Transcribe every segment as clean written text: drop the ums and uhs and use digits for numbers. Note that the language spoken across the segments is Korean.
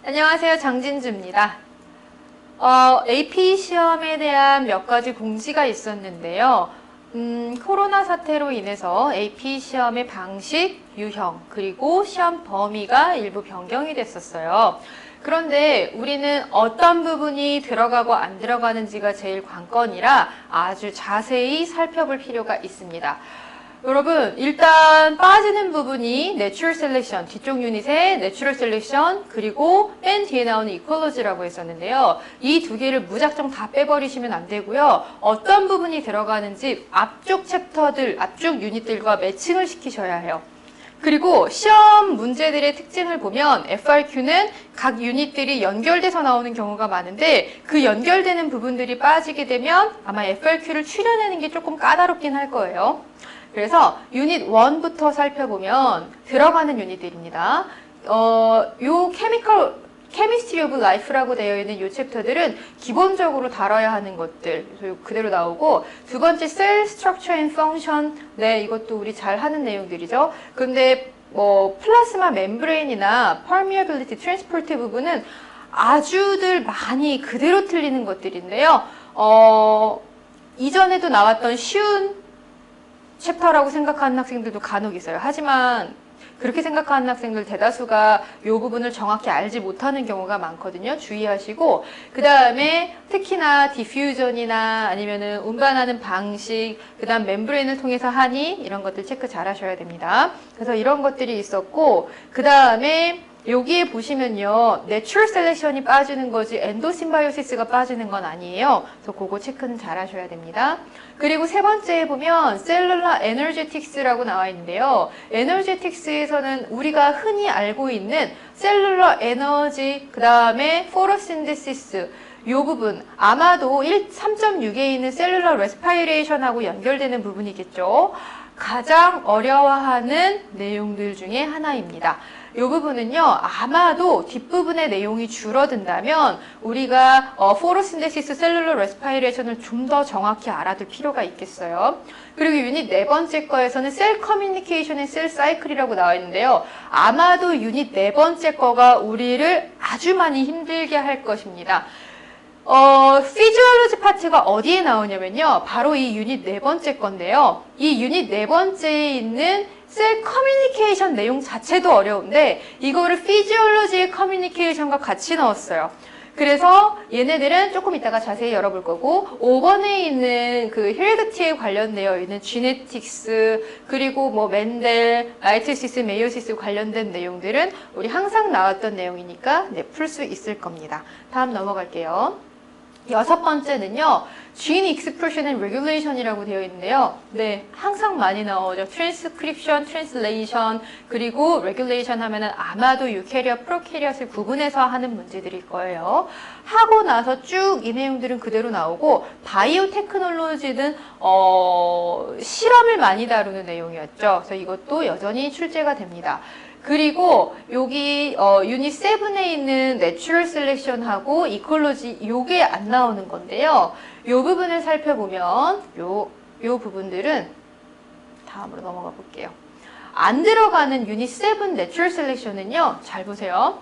안녕하세요. 장진주입니다. AP 시험에 대한 몇 가지 공지가 있었는데요. 코로나 사태로 인해서 AP 시험의 방식, 유형, 그리고 시험 범위가 일부 변경이 됐었어요. 그런데 우리는 어떤 부분이 들어가고 안 들어가는지가 제일 관건이라 아주 자세히 살펴볼 필요가 있습니다. 여러분, 일단 빠지는 부분이 Natural Selection, 뒤쪽 유닛의 Natural Selection, 그리고 맨 뒤에 나오는 Ecology라고 했었는데요. 이 두 개를 무작정 다 빼버리시면 안 되고요. 어떤 부분이 들어가는지 앞쪽 챕터들, 앞쪽 유닛들과 매칭을 시키셔야 해요. 그리고 시험 문제들의 특징을 보면 FRQ는 각 유닛들이 연결돼서 나오는 경우가 많은데 그 연결되는 부분들이 빠지게 되면 아마 FRQ를 추려내는 게 조금 까다롭긴 할 거예요. 그래서 유닛 1부터 살펴보면 들어가는 유닛들입니다. 요 Chemistry of Life라고 되어 있는 이 챕터들은 기본적으로 다뤄야 하는 것들 그대로 나오고, 두 번째 Cell Structure and Function, 네, 이것도 우리 잘 하는 내용들이죠. 근데 플라스마 멤브레인이나 Permeability, Transport 부분은 아주들 많이 그대로 틀리는 것들인데요. 이전에도 나왔던 쉬운 챕터라고 생각하는 학생들도 간혹 있어요. 하지만 그렇게 생각하는 학생들 대다수가 이 부분을 정확히 알지 못하는 경우가 많거든요. 주의하시고, 그 다음에 특히나 디퓨전이나 아니면은 운반하는 방식, 그 다음 멤브레인을 통해서 하니 이런 것들 체크 잘 하셔야 됩니다. 그래서 이런 것들이 있었고, 그 다음에 여기에 보시면요, 내추럴 셀렉션이 빠지는 거지 엔도심바이오시스가 빠지는 건 아니에요. 그래서 그거 체크는 잘 하셔야 됩니다. 그리고 세 번째에 보면 셀룰라 에너제틱스라고 나와 있는데요. 에너제틱스에서는 우리가 흔히 알고 있는 셀룰러 에너지, 그 다음에 포토신데시스, 이 부분 아마도 3.6에 있는 셀룰러 레스파이레이션하고 연결되는 부분이겠죠. 가장 어려워하는 내용들 중에 하나입니다. 이 부분은요, 아마도 뒷부분의 내용이 줄어든다면 우리가 포토신데시스, 셀룰러 레스파이레이션을 좀 더 정확히 알아둘 필요가 있겠어요. 그리고 유닛 네 번째 거에서는 셀 커뮤니케이션 앤 셀 사이클이라고 나와 있는데요. 아마도 유닛 네 번째 거가 우리를 아주 많이 힘들게 할 것입니다. 피지올로지 파트가 어디에 나오냐면요, 바로 이 유닛 네 번째 건데요. 이 유닛 네 번째에 있는 셀 커뮤니케이션 내용 자체도 어려운데 이거를 피지올로지의 커뮤니케이션과 같이 넣었어요. 그래서 얘네들은 조금 이따가 자세히 열어볼 거고, 5번에 있는 그 헤리디티에 관련되어 있는 지네틱스, 그리고 맨델, 마이토시스, 메이오시스 관련된 내용들은 우리 항상 나왔던 내용이니까 풀 수 있을 겁니다. 다음 넘어갈게요. 여섯 번째는요, Gene Expression and Regulation이라고 되어 있는데요. 네, 항상 많이 나오죠. Transcription, Translation, 그리고 Regulation 하면은 아마도 유캐리엇, 프로캐리엇을 구분해서 하는 문제들일 거예요. 하고 나서 쭉 이 내용들은 그대로 나오고, 바이오 테크놀로지는 실험을 많이 다루는 내용이었죠. 그래서 이것도 여전히 출제가 됩니다. 그리고 여기 유닛 7에 있는 내추럴 셀렉션하고 이콜로지 요게 안 나오는 건데요. 요 부분을 살펴보면 요 부분들은 다음으로 넘어가 볼게요. 안 들어가는 유닛 7 내추럴 셀렉션은요. 잘 보세요.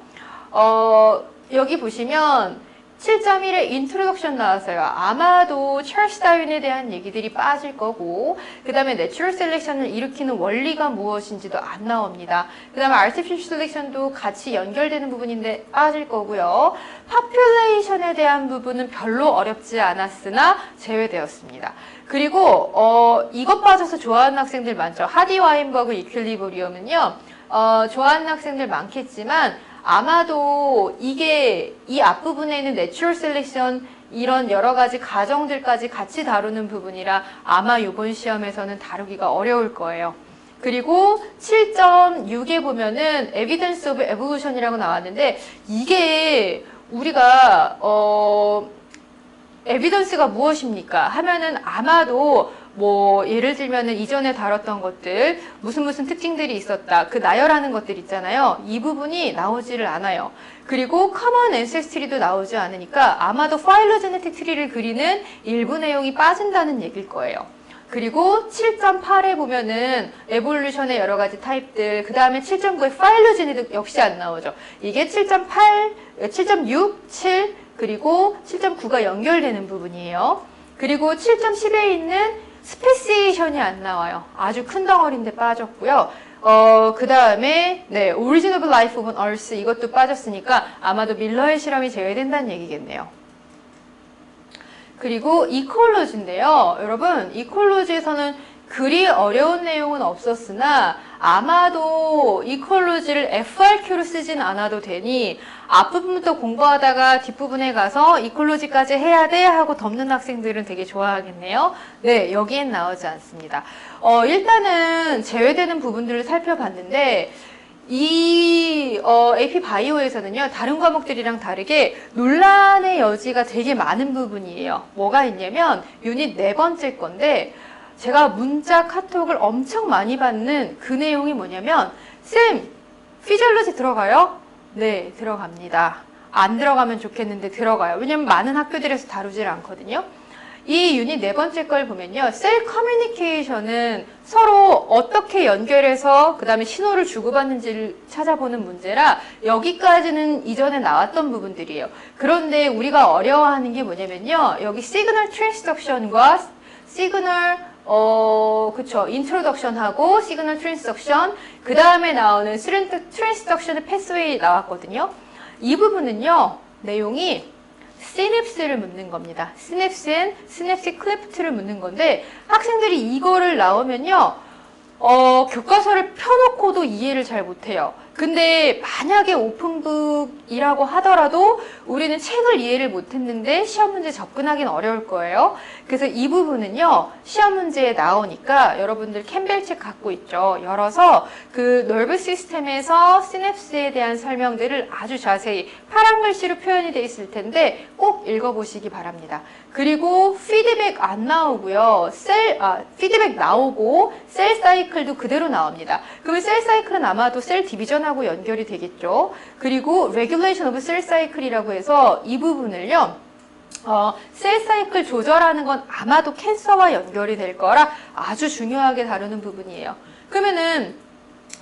여기 보시면 7.1에 인트로덕션 나왔어요. 아마도 찰스 다윈에 대한 얘기들이 빠질 거고, 그 다음에 내추럴 셀렉션을 일으키는 원리가 무엇인지도 안 나옵니다. 그 다음에 아티피셜 셀렉션도 같이 연결되는 부분인데 빠질 거고요. 파퓰레이션에 대한 부분은 별로 어렵지 않았으나 제외되었습니다. 그리고 이것 빠져서 좋아하는 학생들 많죠. 하디 와인버그 이퀄리브리엄은요, 좋아하는 학생들 많겠지만 아마도 이게 이 앞부분에 있는 내추럴 셀렉션 이런 여러 가지 가정들까지 같이 다루는 부분이라 아마 이번 시험에서는 다루기가 어려울 거예요. 그리고 7.6에 보면은 Evidence of Evolution이라고 나왔는데 이게 우리가 에비던스가 무엇입니까? 하면은 아마도 예를 들면은 이전에 다뤘던 것들, 무슨 특징들이 있었다. 그 나열하는 것들 있잖아요. 이 부분이 나오지를 않아요. 그리고 커먼 앤세스트리도 나오지 않으니까 아마도 파일로제네틱 트리를 그리는 일부 내용이 빠진다는 얘기일 거예요. 그리고 7.8에 보면은 에볼루션의 여러 가지 타입들, 그 다음에 7.9에 파일로제니도 역시 안 나오죠. 이게 7.8, 7.6, 7, 그리고 7.9가 연결되는 부분이에요. 그리고 7.10에 있는 스페시에이션이 안 나와요. 아주 큰 덩어리인데 빠졌고요. 그 다음에, 네, Origin of Life on Earth 이것도 빠졌으니까 아마도 밀러의 실험이 제외된다는 얘기겠네요. 그리고 이콜로지인데요. 여러분, 이콜로지에서는 그리 어려운 내용은 없었으나 아마도 이콜로지를 FRQ로 쓰진 않아도 되니 앞부분부터 공부하다가 뒷부분에 가서 이콜로지까지 해야 돼 하고 덮는 학생들은 되게 좋아하겠네요. 네, 여기엔 나오지 않습니다. 일단은 제외되는 부분들을 살펴봤는데 이 AP 바이오에서는요, 다른 과목들이랑 다르게 논란의 여지가 되게 많은 부분이에요. 뭐가 있냐면 유닛 네 번째 건데 제가 문자 카톡을 엄청 많이 받는 그 내용이 뭐냐면 쌤, 피지올로지 들어가요? 네, 들어갑니다. 안 들어가면 좋겠는데 들어가요. 왜냐면 많은 학교들에서 다루질 않거든요. 이 유닛 네 번째 걸 보면요. 셀 커뮤니케이션은 서로 어떻게 연결해서 그 다음에 신호를 주고받는지를 찾아보는 문제라 여기까지는 이전에 나왔던 부분들이에요. 그런데 우리가 어려워하는 게 뭐냐면요. 여기 시그널 트랜스덕션과 시그널 그쵸. 인트로덕션하고 시그널 트랜스덕션, 그 다음에 나오는 트랜스덕션의 패스웨이 나왔거든요. 이 부분은요. 내용이 시냅스를 묻는 겁니다. 시냅스엔 시냅틱 클레프트를 묻는 건데 학생들이 이거를 나오면요. 교과서를 펴놓고도 이해를 잘 못해요. 근데 만약에 오픈북이라고 하더라도 우리는 책을 이해를 못했는데 시험 문제 접근하기는 어려울 거예요. 그래서 이 부분은요. 시험 문제에 나오니까 여러분들 캠벨 책 갖고 있죠. 열어서 그 nerve 시스템에서 시냅스에 대한 설명들을 아주 자세히 파란 글씨로 표현이 돼 있을 텐데 꼭 읽어보시기 바랍니다. 그리고 피드백 안 나오고요. 피드백 나오고 셀 사이클도 그대로 나옵니다. 그러면 셀 사이클은 아마도 셀 디비전하고 연결이 되겠죠. 그리고 레귤레이션 오브 셀 사이클이라고 해서 이 부분을요. 셀 사이클 조절하는 건 아마도 캔서와 연결이 될 거라 아주 중요하게 다루는 부분이에요. 그러면은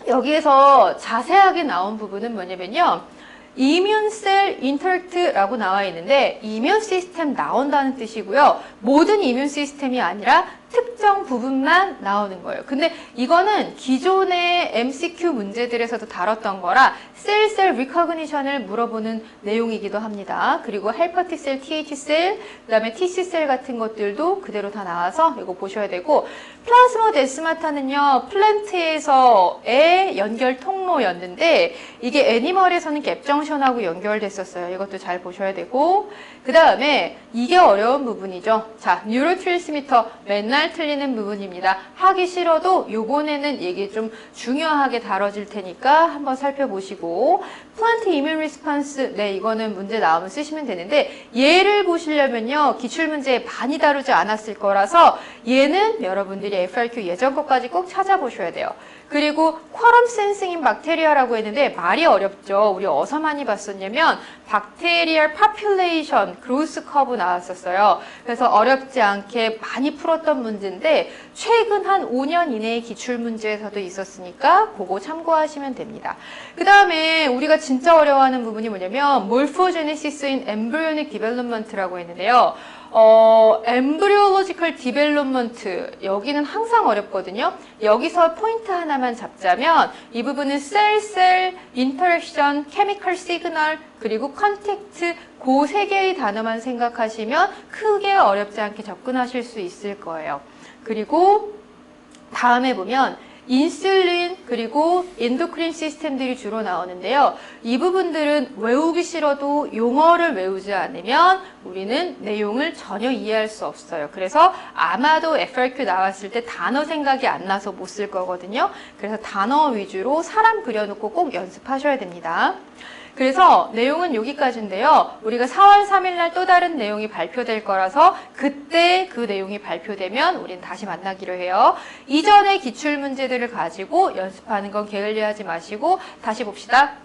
여기에서 자세하게 나온 부분은 뭐냐면요. 이뮨셀 인터랙트라고 나와 있는데 이뮨 시스템 나온다는 뜻이고요. 모든 이뮨 시스템이 아니라 특정 부분만 나오는 거예요. 근데 이거는 기존의 MCQ 문제들에서도 다뤘던 거라 셀 리커그니션을 물어보는 내용이기도 합니다. 그리고 헬퍼틱 셀, TH 셀, 그 다음에 TC 셀 같은 것들도 그대로 다 나와서 이거 보셔야 되고 플라즈모데스마타는요. 플랜트에서의 연결 통로였는데 이게 애니멀에서는 갭정션하고 연결됐었어요. 이것도 잘 보셔야 되고 그 다음에 이게 어려운 부분이죠. 자, 뉴로트랜스미터 맨날 틀리는 부분입니다. 하기 싫어도 요번에는 이게 좀 중요하게 다뤄질 테니까 한번 살펴보시고 플란트 이뮨 리스폰스 네 이거는 문제 나오면 쓰시면 되는데 얘를 보시려면요. 기출문제에 많이 다루지 않았을 거라서 얘는 여러분들이 FRQ 예전 것까지 꼭 찾아보셔야 돼요. 그리고 쿼럼 센싱인 박테리아라고 했는데 말이 어렵죠. 우리 어디서 많이 봤었냐면 박테리얼 파퓰레이션 그로스 커브 나왔었어요. 그래서 어렵지 않게 많이 풀었던 문제인데 최근 한 5년 이내의 기출문제에서도 있었으니까 그거 참고하시면 됩니다. 그 다음에 우리가 진짜 어려워하는 부분이 뭐냐면 몰포제네시스인 엠브리오닉 디벨롭먼트라고 했는데요. 엠브리올로지컬 디벨롭먼트 여기는 항상 어렵거든요. 여기서 포인트 하나만 잡자면 이 부분은 셀 인터랙션, 케미컬 시그널 그리고 컨택트 그 세 개의 단어만 생각하시면 크게 어렵지 않게 접근하실 수 있을 거예요. 그리고 다음에 보면 인슐린 그리고 엔도크린 시스템들이 주로 나오는데요. 이 부분들은 외우기 싫어도 용어를 외우지 않으면 우리는 내용을 전혀 이해할 수 없어요. 그래서 아마도 FRQ 나왔을 때 단어 생각이 안 나서 못 쓸 거거든요. 그래서 단어 위주로 사람 그려놓고 꼭 연습하셔야 됩니다. 그래서 내용은 여기까지인데요. 우리가 4월 3일 날 또 다른 내용이 발표될 거라서 그때 그 내용이 발표되면 우린 다시 만나기로 해요. 이전의 기출문제들을 가지고 연습하는 건 게을리하지 마시고 다시 봅시다.